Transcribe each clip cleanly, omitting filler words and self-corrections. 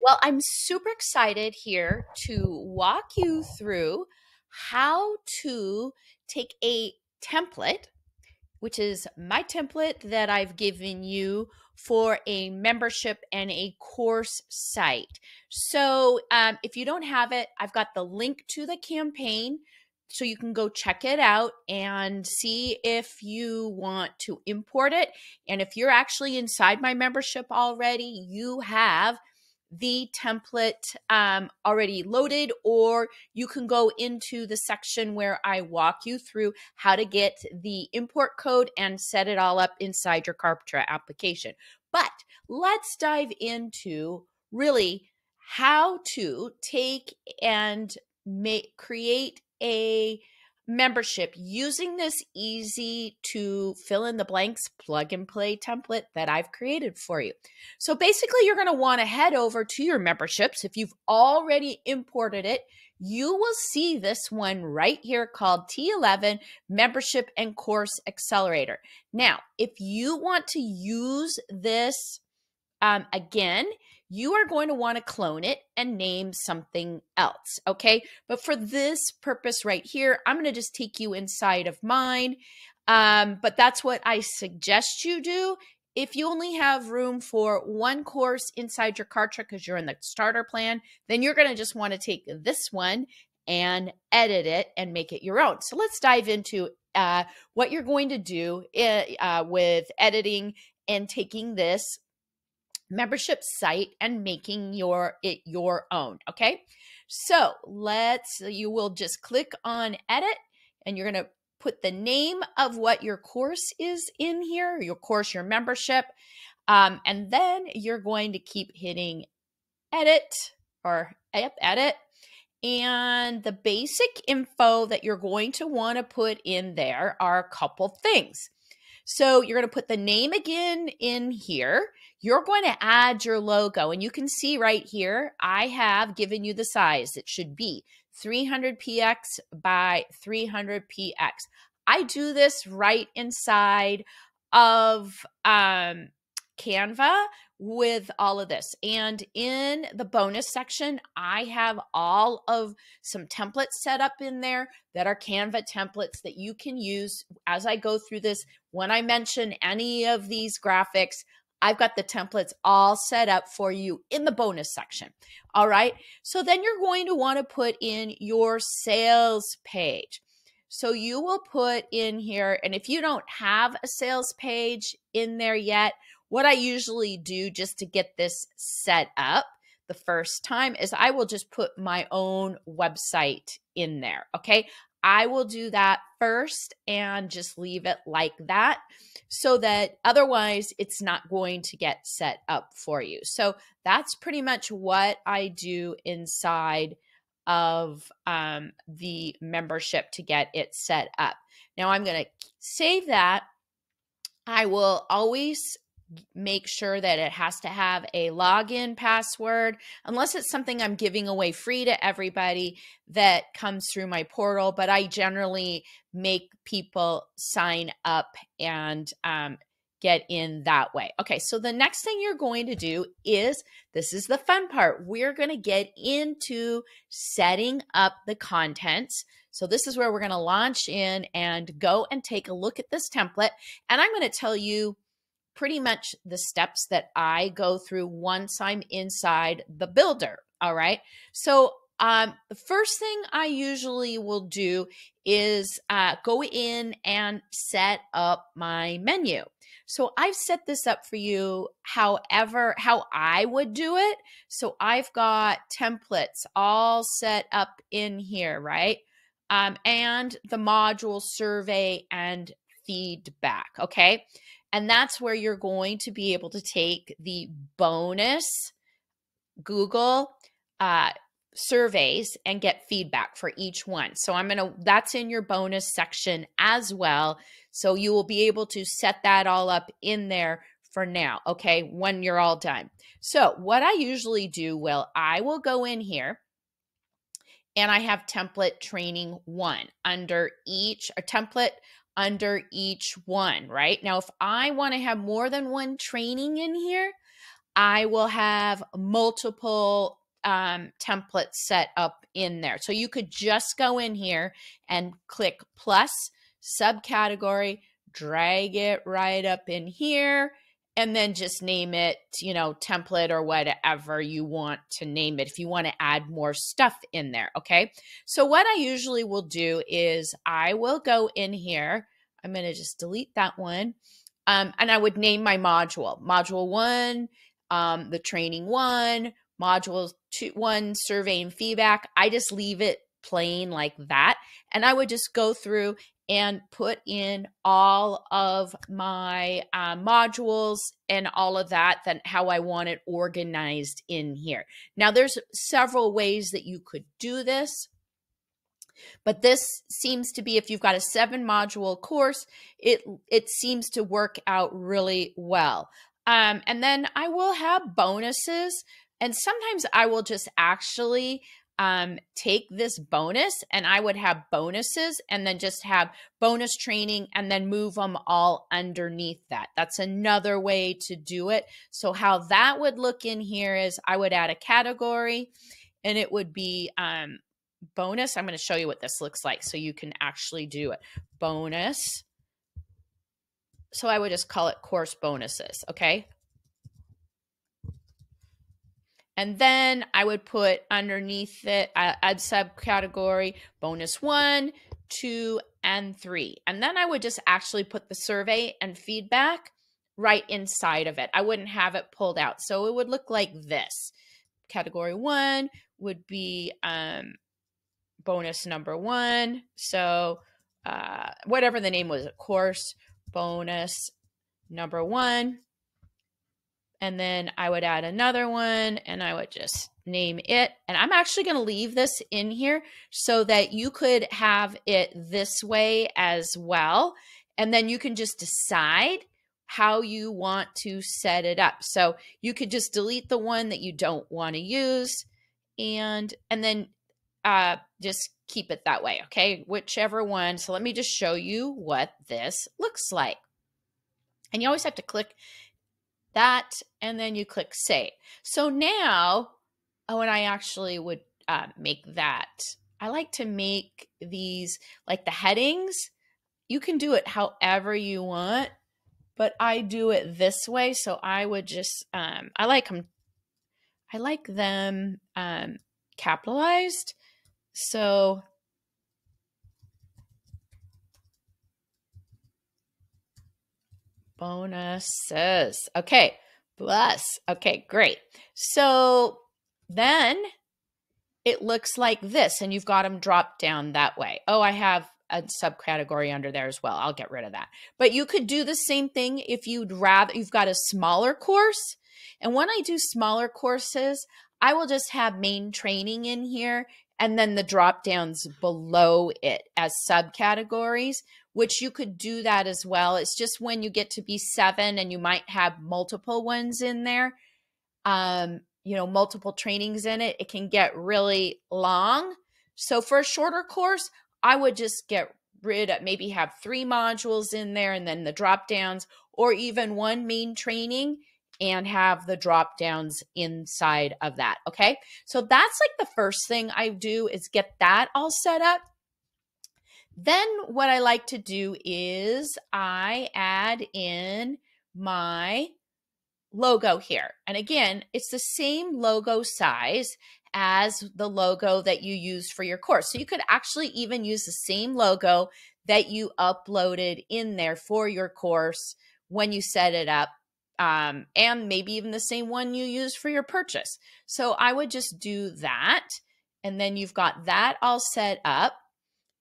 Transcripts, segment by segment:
Well, I'm super excited here to walk you through how to take a template, which is my template that I've given you for a membership and a course site. So if you don't have it, I've got the link to the campaign so you can go check it out and see if you want to import it. And if you're actually inside my membership already, you have the template already loaded, or you can go into the section where I walk you through how to get the import code and set it all up inside your Kartra application. But let's dive into really how to take and create a membership using this easy to fill in the blanks plug and play template that I've created for you. So basically, you're going to want to head over to your memberships. If you've already imported it, you will see this one right here called T11 Membership and Course Accelerator. Now, if you want to use this again, you are going to want to clone it and name something else, okay? But for this purpose right here, I'm going to just take you inside of mine. But that's what I suggest you do. If you only have room for one course inside your Kartra because you're in the starter plan, then you're going to just want to take this one and edit it and make it your own. So let's dive into what you're going to do with editing and taking this membership site and making it your own. Okay, so you will just click on edit, and you're going to put the name of what your course is in here, your course, your membership, and then you're going to keep hitting edit or edit. And the basic info that you're going to want to put in there are a couple things. So you're going to put the name again in here. You're going to add your logo, and you can see right here, I have given you the size. It should be 300px by 300px. I do this right inside of Canva with all of this. And in the bonus section, I have all of some templates set up in there that are Canva templates that you can use as I go through this. When I mention any of these graphics, I've got the templates all set up for you in the bonus section. All right. So then you're going to want to put in your sales page. So you will put in here, and if you don't have a sales page in there yet, what I usually do just to get this set up the first time is I will just put my own website in there, okay? I will do that first and just leave it like that so that otherwise it's not going to get set up for you. So that's pretty much what I do inside of the membership to get it set up. Now I'm going to save that. I will always make sure that it has to have a login password, unless it's something I'm giving away free to everybody that comes through my portal. But I generally make people sign up and get in that way. Okay, so the next thing you're going to do is, this is the fun part, we're going to get into setting up the contents. So this is where we're going to launch in and go and take a look at this template. And I'm going to tell you pretty much the steps that I go through once I'm inside the builder. All right. So the first thing I usually will do is go in and set up my menu. So I've set this up for you how I would do it. So I've got templates all set up in here, right? And the module survey and feedback. Okay. And that's where you're going to be able to take the bonus Google surveys and get feedback for each one. So that's in your bonus section as well. So you will be able to set that all up in there for now, okay, when you're all done. So what I usually do, I will go in here and I have template training 1 under each, a template under each one, right? Now, if I want to have more than one training in here, I will have multiple templates set up in there. So you could just go in here and click plus subcategory, drag it right up in here, and then just name it, you know, template or whatever you want to name it if you want to add more stuff in there, okay? So what I usually will do is I will go in here. I'm going to just delete that one. And I would name my module. Module 1, the training 1, module 2, 1, survey and feedback. I just leave it plain like that. And I would just go through and put in all of my modules and all of that, then how I want it organized in here. Now, there's several ways that you could do this, but this seems to be, if you've got a 7-module course, it seems to work out really well. And then I will have bonuses, and sometimes I will just actually take this bonus and I would have bonuses and then just have bonus training and then move them all underneath that. That's another way to do it. So how that would look in here is I would add a category and it would be bonus. I'm going to show you what this looks like so you can actually do it. Bonus. So I would just call it course bonuses. Okay. And then I would put underneath it, add subcategory, bonus 1, 2, and 3. And then I would just actually put the survey and feedback right inside of it. I wouldn't have it pulled out. So it would look like this. Category 1 would be bonus number 1. So whatever the name was, course bonus number 1. And then I would add another one and I would just name it. And I'm actually going to leave this in here so that you could have it this way as well. And then you can just decide how you want to set it up. So you could just delete the one that you don't want to use and then just keep it that way. Okay, whichever one. So let me just show you what this looks like. And you always have to click that and then you click save. So now when I actually would make that, I like to make these like the headings. You can do it however you want, but I do it this way. So I would just I like them capitalized. So bonuses. Okay. Plus. Okay, great. So then it looks like this, and you've got them dropped down that way. Oh, I have a subcategory under there as well. I'll get rid of that. But you could do the same thing if you'd rather, you've got a smaller course. And when I do smaller courses, I will just have main training in here and then the drop downs below it as subcategories, which you could do that as well. It's just when you get to be 7 and you might have multiple ones in there, you know, multiple trainings in it, it can get really long. So for a shorter course, I would just get rid of, maybe have 3 modules in there and then the drop downs, or even 1 main training and have the drop downs inside of that. Okay. So that's like the first thing I do is get that all set up. Then what I like to do is I add in my logo here. And again, it's the same logo size as the logo that you used for your course. So you could actually even use the same logo that you uploaded in there for your course when you set it up. And maybe even the same one you use for your purchase. So I would just do that. And then you've got that all set up.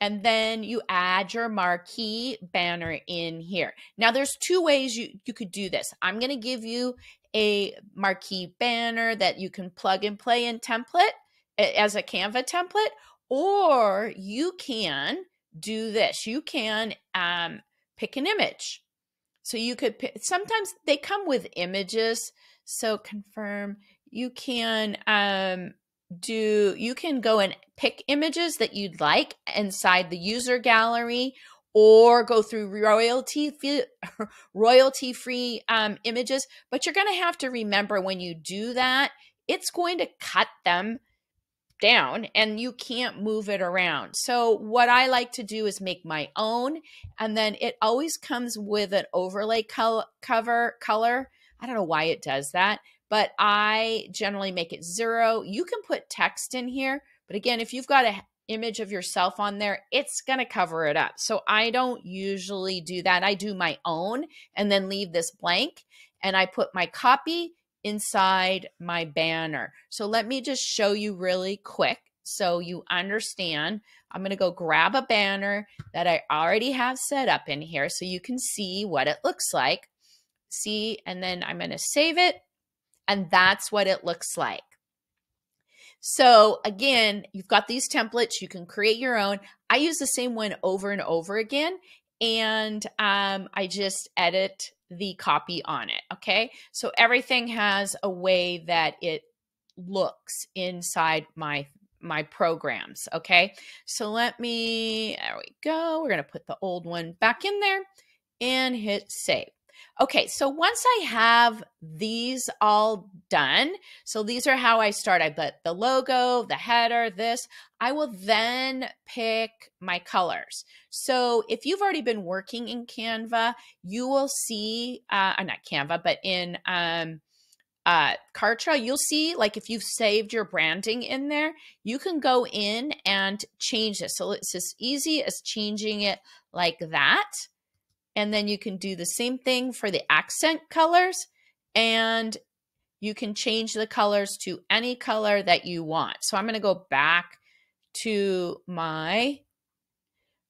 And then you add your marquee banner in here. Now there's 2 ways you could do this. I'm going to give you a marquee banner that you can plug and play in template as a Canva template, or you can do this. You can pick an image. So you could pick, sometimes they come with images. So confirm, you can you can go and pick images that you'd like inside the user gallery, or go through royalty-free images. But you're going to have to remember when you do that, it's going to cut them down and you can't move it around. So what I like to do is make my own, and then it always comes with an overlay color. I don't know why it does that, but I generally make it 0. You can put text in here, but again, if you've got an image of yourself on there, it's going to cover it up. So I don't usually do that. I do my own and then leave this blank, and I put my copy inside my banner. So let me just show you really quick so you understand. I'm going to go grab a banner that I already have set up in here so you can see what it looks like. See, and then I'm going to save it, and that's what it looks like. So again, you've got these templates. You can create your own. I use the same one over and over again, and I just edit the copy on it, okay? So everything has a way that it looks inside my programs, okay? So there we go. We're gonna put the old one back in there and hit save. Okay, so once I have these all done, so these are how I start. I put the logo, the header, this. I will then pick my colors. So if you've already been working in Canva, you will see, not Canva, but in Kartra, you'll see, like, if you've saved your branding in there, you can go in and change this. So it's as easy as changing it like that. And then you can do the same thing for the accent colors, and you can change the colors to any color that you want. So I'm going to go back to my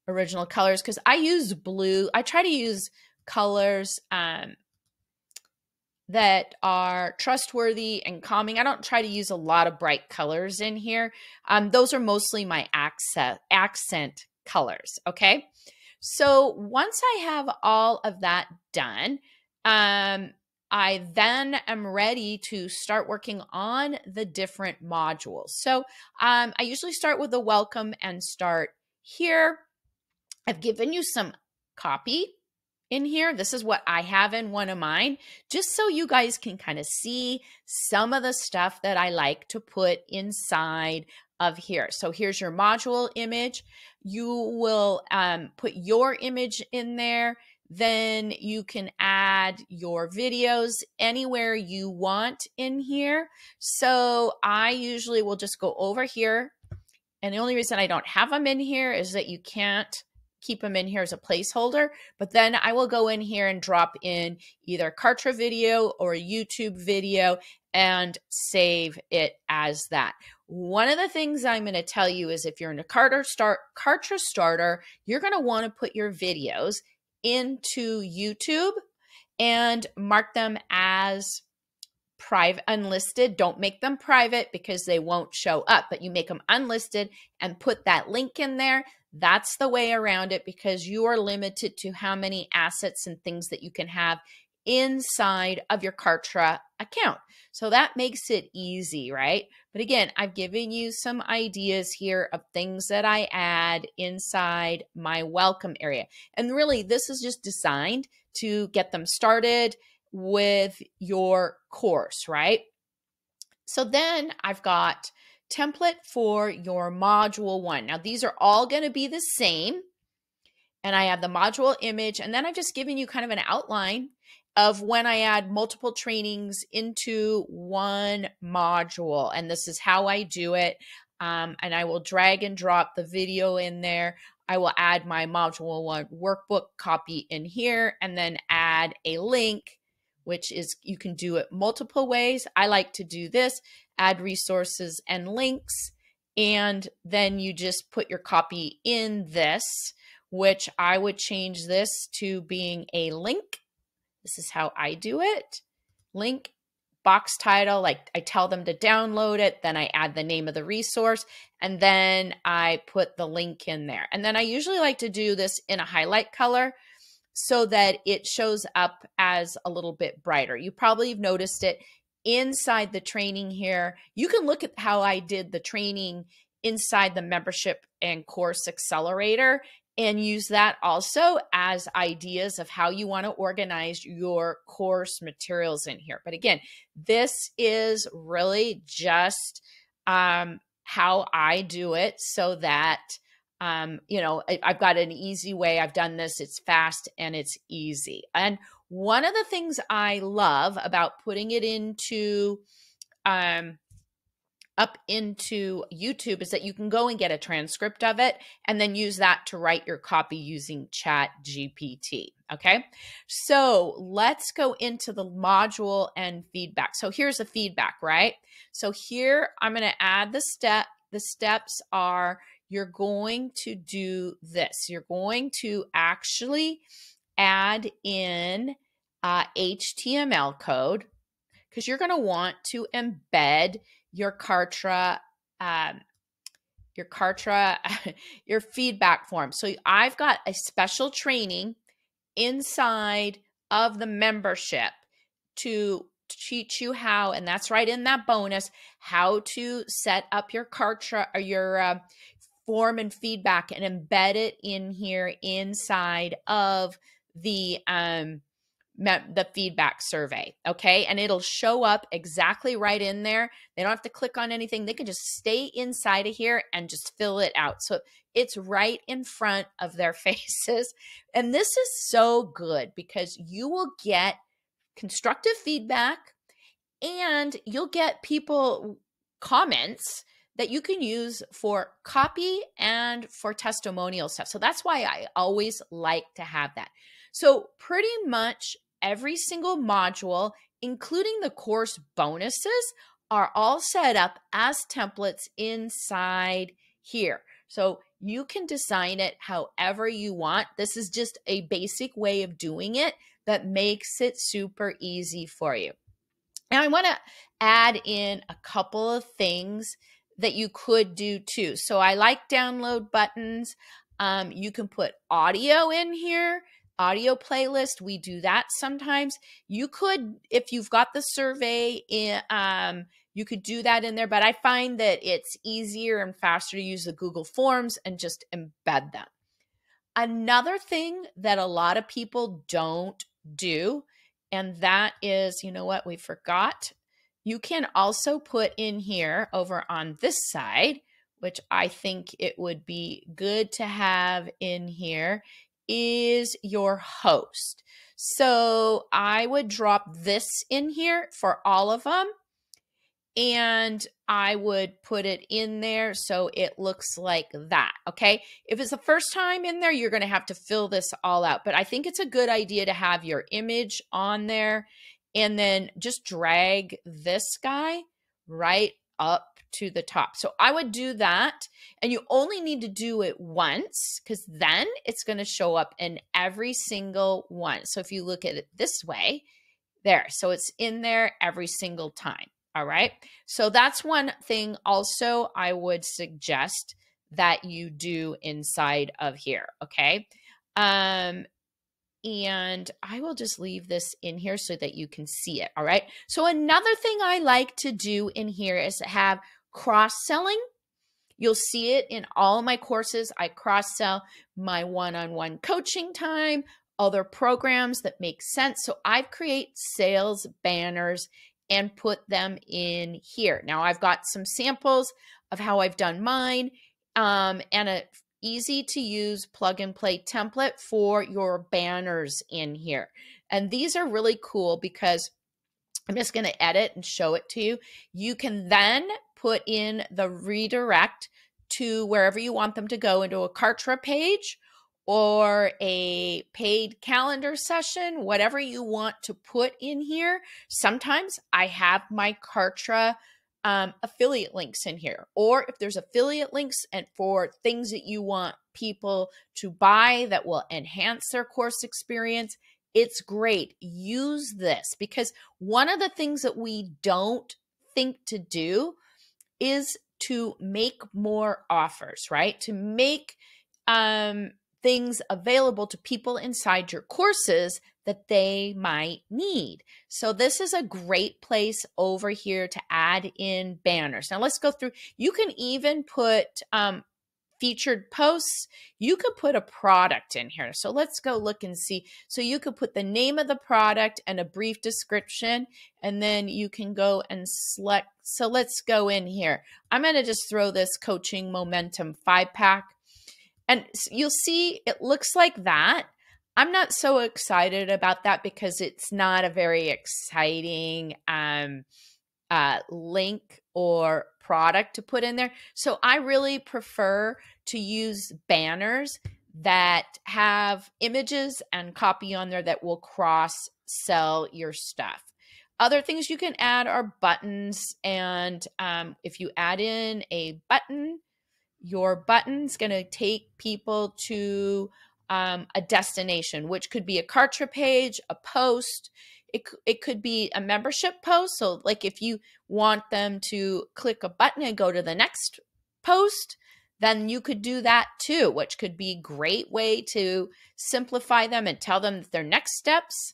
original colors because I use blue. I try to use colors that are trustworthy and calming. I don't try to use a lot of bright colors in here. Those are mostly my accent colors, okay? So once I have all of that done, I then am ready to start working on the different modules. So I usually start with the welcome and start here. I've given you some copy in here. This is what I have in one of mine, just so you guys can kind of see some of the stuff that I like to put inside of here. So here's your module image. You will put your image in there. Then you can add your videos anywhere you want in here. So I usually will just go over here. And the only reason I don't have them in here is that you can't keep them in here as a placeholder. But then I will go in here and drop in either Kartra video or a YouTube video and save it as that. One of the things I'm going to tell you is if you're in a Kartra starter, you're going to want to put your videos into YouTube and mark them as private, unlisted. Don't make them private because they won't show up, but you make them unlisted and put that link in there. That's the way around it because you are limited to how many assets and things that you can have inside of your Kartra account. So that makes it easy, right? But again, I've given you some ideas here of things that I add inside my welcome area. And really, this is just designed to get them started with your course, right? So then I've got template for your module 1. Now these are all going to be the same. And I have the module image, and then I've just given you kind of an outline of when I add multiple trainings into one module. And this is how I do it. And I will drag and drop the video in there. I will add my module 1 workbook copy in here and then add a link, which is, you can do it multiple ways. I like to do this, add resources and links, and then you just put your copy in this, which I would change this to being a link. This is how I do it. Link, box title, like I tell them to download it, then I add the name of the resource, and then I put the link in there. And then I usually like to do this in a highlight color so that it shows up as a little bit brighter. You probably have noticed it inside the training here. You can look at how I did the training inside the membership and course accelerator. and use that also as ideas of how you want to organize your course materials in here. But again, this is really just how I do it so that, I've got an easy way. I've done this. It's fast and it's easy. And one of the things I love about putting it into up into YouTube is that you can go and get a transcript of it and then use that to write your copy using Chat GPT. Okay, so let's go into the module and feedback. So here's the feedback, right? So here I'm going to add the step. The steps are, you're going to do this. You're going to actually add in HTML code, because you're going to want to embed your Kartra, your feedback form. So I've got a special training inside of the membership to teach you how, and that's right in that bonus, how to set up your Kartra or your form and feedback and embed it in here inside of the feedback survey, okay? And it'll show up exactly right in there. They don't have to click on anything. They can just stay inside of here and just fill it out. So it's right in front of their faces. And this is so good because you will get constructive feedback and you'll get people comments that you can use for copy and for testimonial stuff. So that's why I always like to have that. So pretty much every single module, including the course bonuses, are all set up as templates inside here. So you can design it however you want. This is just a basic way of doing it that makes it super easy for you. Now I want to add in a couple of things that you could do too. So I like download buttons. You can put audio in here. Audio playlist, we do that sometimes. You could, if you've got the survey, you could do that in there, but I find that it's easier and faster to use the Google Forms and just embed them. Another thing that a lot of people don't do, and that is, you know what, we forgot. You can also put in here over on this side, which I think it would be good to have in here, is your host. So I would drop this in here for all of them, and I would put it in there so it looks like that, okay? If it's the first time in there, you're going to have to fill this all out, but I think it's a good idea to have your image on there and then just drag this guy right up to the top. So I would do that, and you only need to do it once because then it's going to show up in every single one. So if you look at it this way, there, so it's in there every single time. All right. So that's one thing also I would suggest that you do inside of here. Okay. And I will just leave this in here so that you can see it. All right. So another thing I like to do in here is to have cross-selling. You'll see it in all my courses. I cross-sell my one-on-one coaching time, other programs that make sense. So I create sales banners and put them in here. Now I've got some samples of how I've done mine, and a easy to use plug and play template for your banners in here. And these are really cool because I'm just going to edit and show it to you. You can then put in the redirect to wherever you want them to go, into a Kartra page or a paid calendar session, whatever you want to put in here. Sometimes I have my Kartra affiliate links in here, or if there's affiliate links and for things that you want people to buy that will enhance their course experience, it's great. Use this, because one of the things that we don't think to do is to make more offers, right? To make things available to people inside your courses that they might need. So this is a great place over here to add in banners. Now let's go through. You can even put featured posts, you could put a product in here. So let's go look and see. So you could put the name of the product and a brief description, and then you can go and select. So let's go in here. I'm going to just throw this Coaching Momentum 5-pack, and you'll see it looks like that. I'm not so excited about that because it's not a very exciting link or product to put in there. So I really prefer to use banners that have images and copy on there that will cross sell your stuff. Other things you can add are buttons. And if you add in a button, your button's going to take people to a destination, which could be a Kartra page, a post. It could be a membership post. So like if you want them to click a button and go to the next post, then you could do that too, which could be a great way to simplify them and tell them their next steps.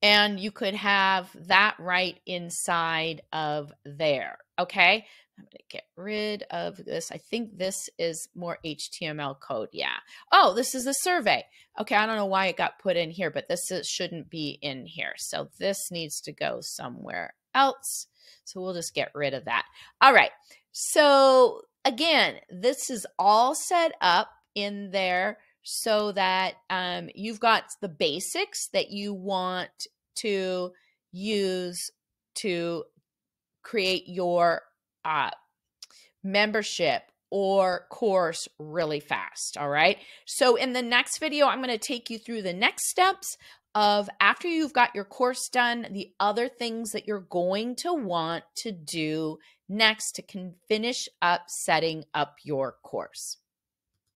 And you could have that right inside of there. Okay. I'm going to get rid of this. I think this is more HTML code. Yeah. Oh, this is a survey. Okay. I don't know why it got put in here, but this shouldn't be in here. So this needs to go somewhere else. So we'll just get rid of that. All right. So again, this is all set up in there so that you've got the basics that you want to use to create your membership or course really fast. All right. So in the next video, I'm going to take you through the next steps of after you've got your course done, the other things that you're going to want to do next to finish up setting up your course.